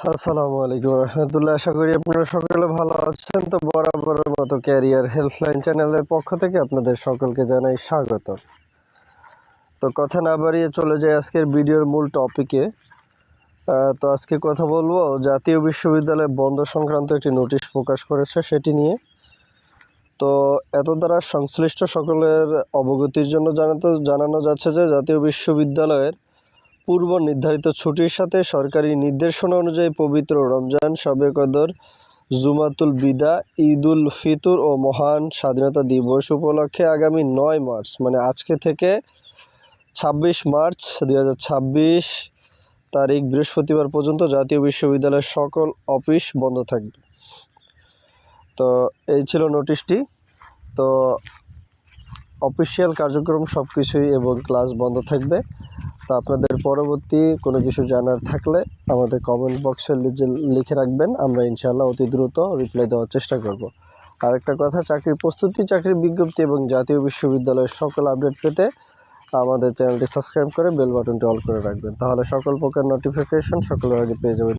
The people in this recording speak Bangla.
আসসালামু আলাইকুম রহমতুল্লাহ। আশা করি আপনারা সকলে ভালো আছেন। তো বরাবরের মতো ক্যারিয়ার হেল্পলাইন চ্যানেলের পক্ষ থেকে আপনাদের সকলকে জানাই স্বাগত। তো কথা না বাড়িয়ে চলে যাই আজকের ভিডিওর মূল টপিকে। তো আজকে কথা বলবো জাতীয় বিশ্ববিদ্যালয় বন্ধ সংক্রান্ত একটি নোটিশ প্রকাশ করেছে সেটি নিয়ে। তো এত দ্বারা সংশ্লিষ্ট সকলের অবগতির জন্য জানানো যাচ্ছে যে জাতীয় বিশ্ববিদ্যালয়ের পূর্ব নির্ধারিত ছুটির সাথে সরকারি নির্দেশনা অনুযায়ী পবিত্র রমজান, শবে কদর, জুমাতুল বিদা, ঈদুল ফিতর ও মহান স্বাধীনতা দিবস উপলক্ষে আগামী 9 মার্চ মানে আজকে থেকে 26 মার্চ 2026 তারিখ বৃহস্পতিবার পর্যন্ত জাতীয় বিশ্ববিদ্যালয়ের সকল অফিস বন্ধ থাকবে। তো এই ছিল নোটিশটি। তো অফিসিয়াল কার্যক্রম সব কিছুই এবং ক্লাস বন্ধ থাকবে। তো আপনাদের পরবর্তী কোনো কিছু জানার থাকলে আমাদের কমেন্ট বক্সে লিখে রাখবেন, আমরা ইনশাআল্লাহ অতি দ্রুত রিপ্লাই দেওয়ার চেষ্টা করব। আরেকটা কথা, চাকরির প্রস্তুতি, চাকরির বিজ্ঞপ্তি এবং জাতীয় বিশ্ববিদ্যালয়ের সকল আপডেট পেতে আমাদের চ্যানেলটি সাবস্ক্রাইব করে বেল বাটনটি অল করে রাখবেন, তাহলে সকল প্রকার নোটিফিকেশন সকলের আগে পেয়ে যাবেন।